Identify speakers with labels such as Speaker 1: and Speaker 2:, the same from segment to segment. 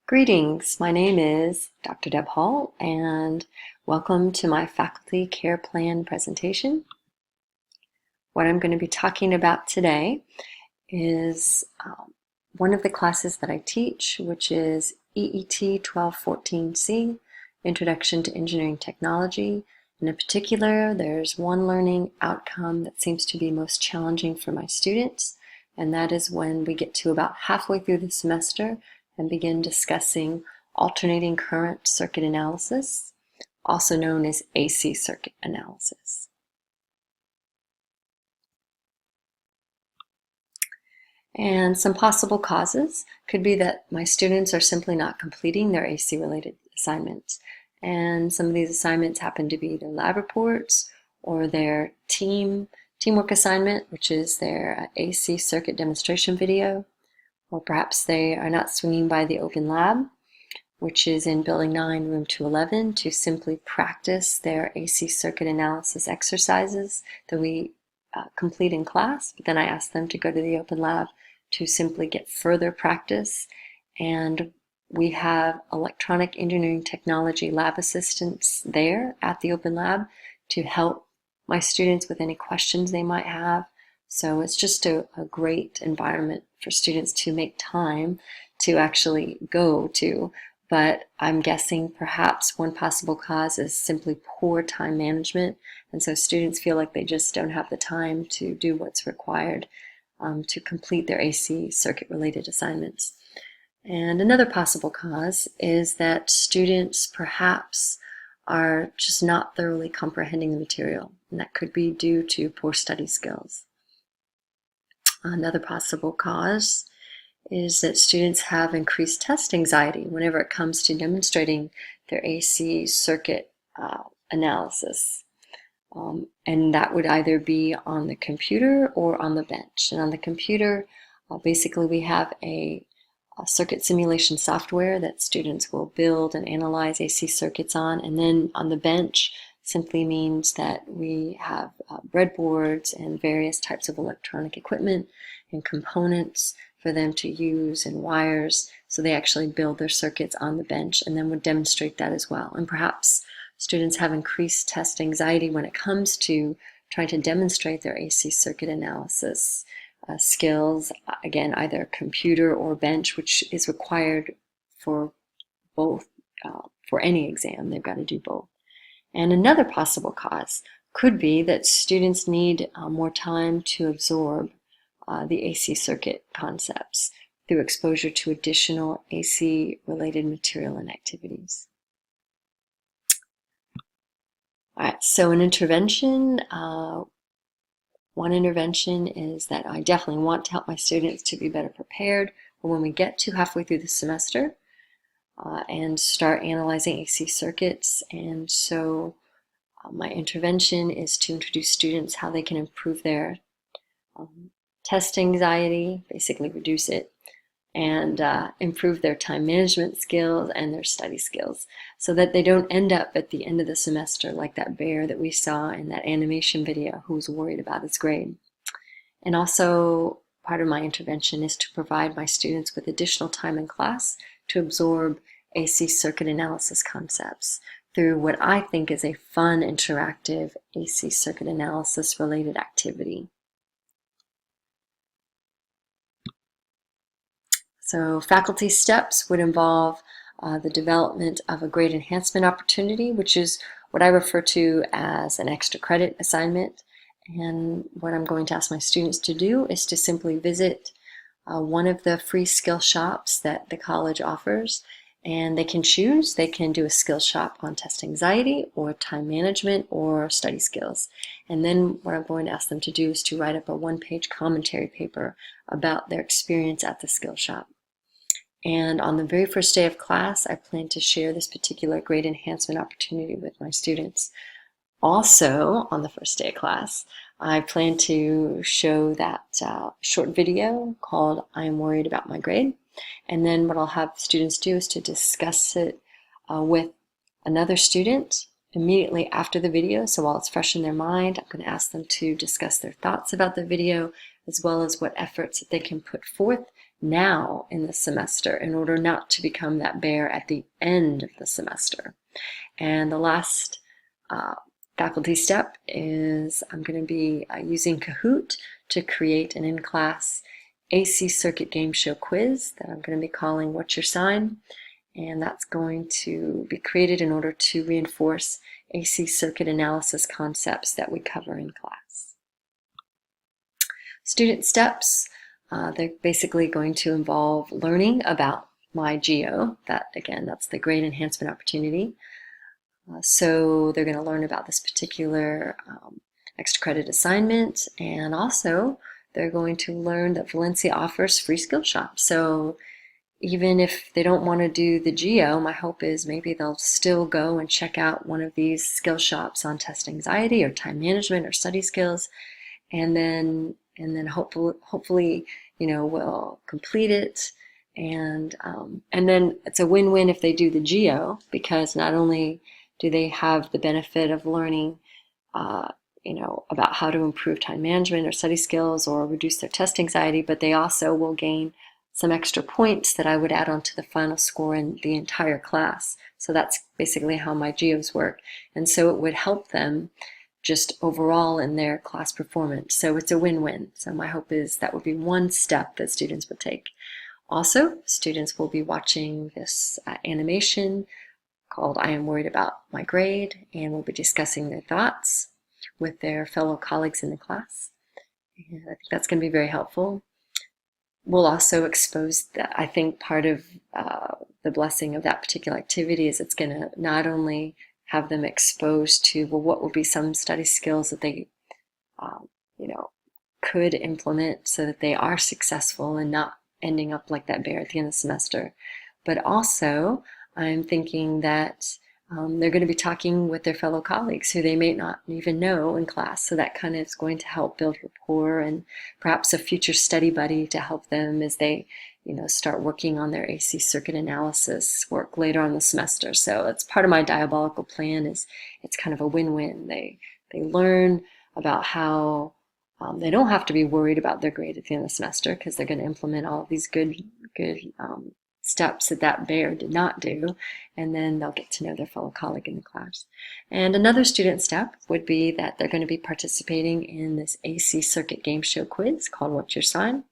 Speaker 1: Greetings, my name is Dr. Deb Hall and welcome to my faculty care plan presentation. What I'm going to be talking about today is one of the classes that I teach, which is EET 1214C, Introduction to Engineering Technology. And in particular, there's one learning outcome that seems to be most challenging for my students, and that is when we get to about halfway through the semester and begin discussing alternating current circuit analysis, also known as AC circuit analysis. And some possible causes could be that my students are simply not completing their AC-related assignments. And some of these assignments happen to be their lab reports or their teamwork assignment, which is their AC circuit demonstration video. Or perhaps they are not swinging by the open lab, which is in Building 9, Room 211, to simply practice their AC circuit analysis exercises that we complete in class. But then I ask them to go to the open lab to simply get further practice. And we have electronic engineering technology lab assistants there at the open lab to help my students with any questions they might have. So it's just a great environment for students to make time to actually go to. But I'm guessing perhaps one possible cause is simply poor time management. And so students feel like they just don't have the time to do what's required to complete their AC circuit related assignments. And another possible cause is that students perhaps are just not thoroughly comprehending the material. And that could be due to poor study skills. Another possible cause is that students have increased test anxiety whenever it comes to demonstrating their AC circuit analysis. And that would either be on the computer or on the bench. And on the computer, basically we have a circuit simulation software that students will build and analyze AC circuits on. And then on the bench simply means that we have breadboards and various types of electronic equipment and components for them to use and wires. So they actually build their circuits on the bench and then would demonstrate that as well. And perhaps students have increased test anxiety when it comes to trying to demonstrate their AC circuit analysis skills, again, either computer or bench, which is required for both, for any exam. They've got to do both. And another possible cause could be that students need more time to absorb the AC circuit concepts through exposure to additional AC-related material and activities. All right, so an intervention, one intervention is that I definitely want to help my students to be better prepared for when we get to halfway through the semester and start analyzing AC circuits. And so my intervention is to introduce students how they can improve their test anxiety, basically reduce it, and improve their time management skills and their study skills so that they don't end up at the end of the semester like that bear that we saw in that animation video who was worried about his grade. And also part of my intervention is to provide my students with additional time in class to absorb AC circuit analysis concepts through what I think is a fun, interactive AC circuit analysis related activity. So faculty steps would involve the development of a grade enhancement opportunity, which is what I refer to as an extra credit assignment. And what I'm going to ask my students to do is to simply visit one of the free skill shops that the college offers. And they can choose, they can do a skill shop on test anxiety or time management or study skills. And then what I'm going to ask them to do is to write up a one-page commentary paper about their experience at the skill shop. And on the very first day of class, I plan to share this particular grade enhancement opportunity with my students. Also, on the first day of class, I plan to show that short video called I Am Worried About My Grade. And then what I'll have students do is to discuss it with another student immediately after the video. So while it's fresh in their mind, I'm going to ask them to discuss their thoughts about the video as well as what efforts that they can put forth now in the semester in order not to become that bear at the end of the semester. And the last faculty step is I'm going to be using Kahoot to create an in-class AC circuit game show quiz that I'm going to be calling What's Your Sign? And that's going to be created in order to reinforce AC circuit analysis concepts that we cover in class. Student steps, they're basically going to involve learning about my geo. That's the grade enhancement opportunity. So they're going to learn about this particular extra credit assignment, and also they're going to learn that Valencia offers free skill shops. So even if they don't want to do the geo, my hope is maybe they'll still go and check out one of these skill shops on test anxiety or time management or study skills, and then hopefully we'll complete it, and then it's a win-win if they do the geo, because not only do they have the benefit of learning about how to improve time management or study skills or reduce their test anxiety, but they also will gain some extra points that I would add on to the final score in the entire class. So that's basically how my geos work. And so it would help them just overall in their class performance. So it's a win-win. So my hope is that would be one step that students would take. Also, students will be watching this animation called I Am Worried About My Grade, and we'll be discussing their thoughts with their fellow colleagues in the class. And I think that's going to be very helpful. We'll also expose that. I think part of the blessing of that particular activity is it's going to not only have them exposed to, well, what would be some study skills that they could implement so that they are successful and not ending up like that bear at the end of the semester, but also I'm thinking that they're going to be talking with their fellow colleagues who they may not even know in class. So that kind of is going to help build rapport and perhaps a future study buddy to help them as they start working on their AC circuit analysis work later on the semester. So it's part of my diabolical plan. Is it's kind of a win-win. They learn about how they don't have to be worried about their grade at the end of the semester, because they're going to implement all of these good steps that bear did not do, and then they'll get to know their fellow colleague in the class. And another student step would be that they're going to be participating in this AC circuit game show quiz called What's Your Sign?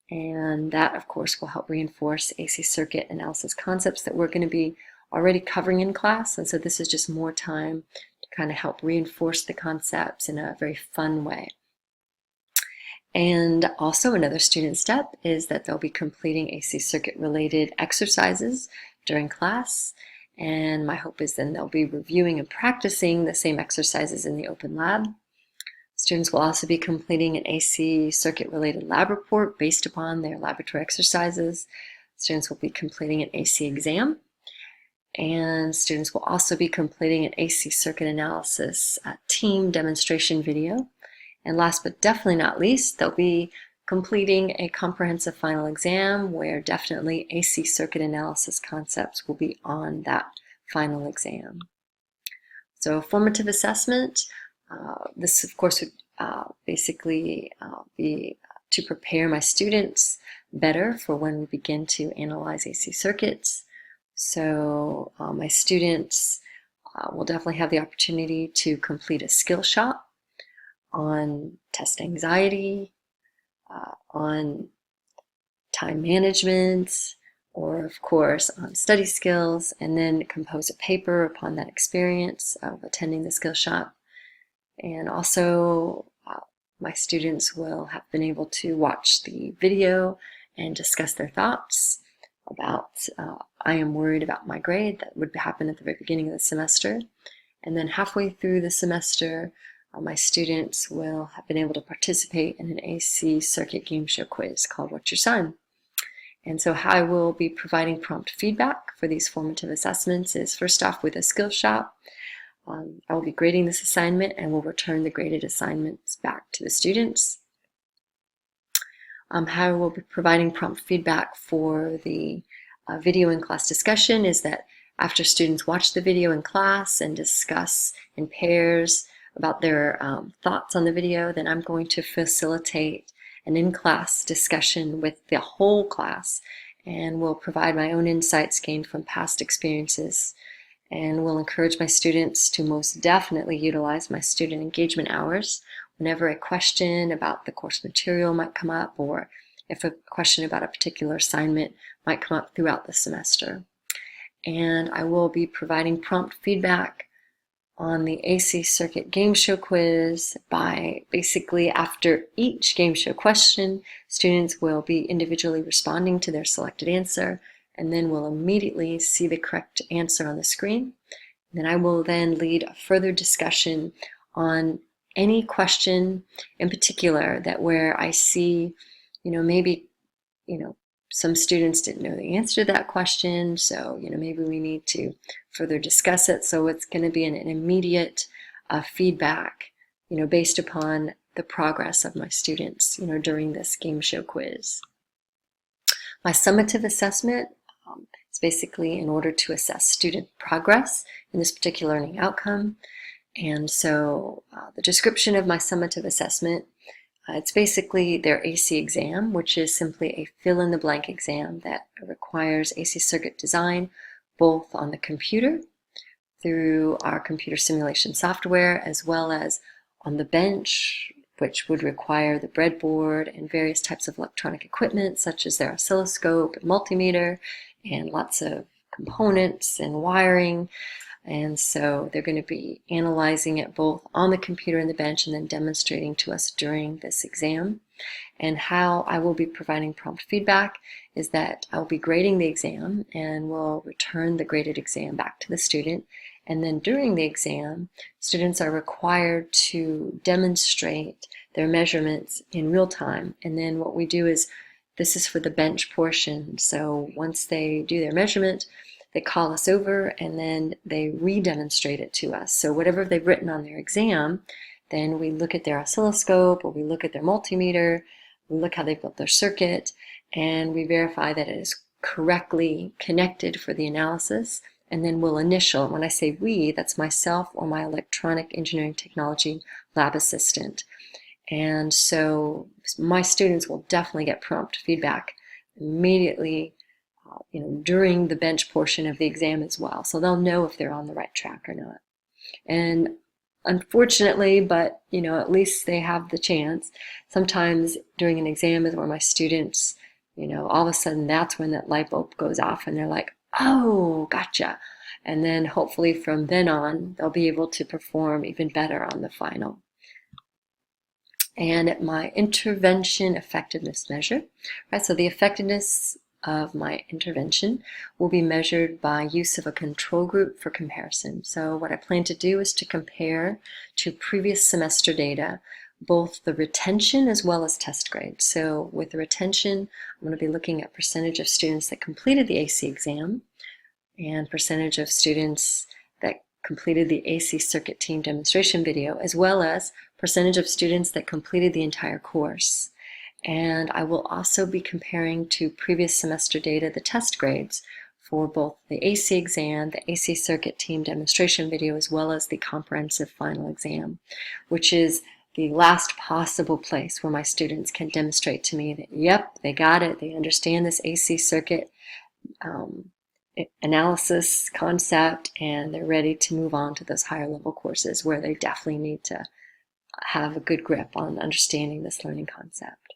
Speaker 1: And that, of course, will help reinforce AC circuit analysis concepts that we're going to be already covering in class, and so this is just more time to kind of help reinforce the concepts in a very fun way. And also another student step is that they'll be completing AC circuit related exercises during class, and my hope is then they'll be reviewing and practicing the same exercises in the open lab. Students will also be completing an AC circuit related lab report based upon their laboratory exercises. Students will be completing an AC exam, and students will also be completing an AC circuit analysis team demonstration video. And last but definitely not least, they'll be completing a comprehensive final exam where definitely AC circuit analysis concepts will be on that final exam. So formative assessment, this of course would basically be to prepare my students better for when we begin to analyze AC circuits. So my students will definitely have the opportunity to complete a skill shop on test anxiety, on time management, or of course on study skills, and then compose a paper upon that experience of attending the skill shop. And also my students will have been able to watch the video and discuss their thoughts about I am worried about my grade. That would happen at the very beginning of the semester. And then halfway through the semester, my students will have been able to participate in an AC circuit game show quiz called What's Your Sign? And so how I will be providing prompt feedback for these formative assessments is first off with a skill shop. I will be grading this assignment and will return the graded assignments back to the students. How I will be providing prompt feedback for the video in class discussion is that after students watch the video in class and discuss in pairs about their thoughts on the video, then I'm going to facilitate an in-class discussion with the whole class, and will provide my own insights gained from past experiences, and will encourage my students to most definitely utilize my student engagement hours whenever a question about the course material might come up, or if a question about a particular assignment might come up throughout the semester. And I will be providing prompt feedback on the AC Circuit game show quiz by basically after each game show question, students will be individually responding to their selected answer, and then will immediately see the correct answer on the screen. And then I will then lead a further discussion on any question in particular that where I see, maybe, some students didn't know the answer to that question, so maybe we need to further discuss it. So it's going to be an immediate feedback, based upon the progress of my students, during this game show quiz. My summative assessment is basically in order to assess student progress in this particular learning outcome. And so the description of my summative assessment, it's basically their AC exam, which is simply a fill-in-the-blank exam that requires AC circuit design both on the computer through our computer simulation software, as well as on the bench, which would require the breadboard and various types of electronic equipment such as their oscilloscope and multimeter and lots of components and wiring. And so they're going to be analyzing it both on the computer and the bench, and then demonstrating to us during this exam. And how I will be providing prompt feedback is that I'll be grading the exam and will return the graded exam back to the student. And then during the exam, students are required to demonstrate their measurements in real time. And then what we do is, this is for the bench portion. So once they do their measurement, they call us over and then they re-demonstrate it to us. So whatever they've written on their exam, then we look at their oscilloscope, or we look at their multimeter, we look how they've built their circuit, and we verify that it is correctly connected for the analysis. And then we'll initial, when I say we, that's myself or my electronic engineering technology lab assistant. And so my students will definitely get prompt feedback immediately during the bench portion of the exam as well. So they'll know if they're on the right track or not. And unfortunately, but at least they have the chance, sometimes during an exam is where my students, all of a sudden that's when that light bulb goes off and they're like, oh, gotcha. And then hopefully from then on, they'll be able to perform even better on the final. And my intervention effectiveness measure, right? So the effectiveness of my intervention will be measured by use of a control group for comparison. So what I plan to do is to compare to previous semester data both the retention as well as test grades. So with the retention, I'm going to be looking at percentage of students that completed the AC exam and percentage of students that completed the AC circuit team demonstration video, as well as percentage of students that completed the entire course. And I will also be comparing to previous semester data the test grades for both the AC exam, the AC circuit team demonstration video, as well as the comprehensive final exam, which is the last possible place where my students can demonstrate to me that, yep, they got it, they understand this AC circuit analysis concept, and they're ready to move on to those higher level courses where they definitely need to have a good grip on understanding this learning concept.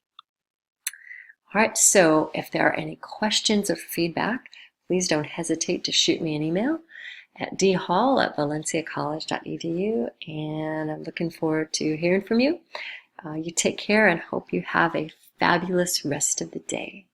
Speaker 1: All right, so if there are any questions or feedback, please don't hesitate to shoot me an email at dhall@valenciacollege.edu, and I'm looking forward to hearing from you. You take care and hope you have a fabulous rest of the day.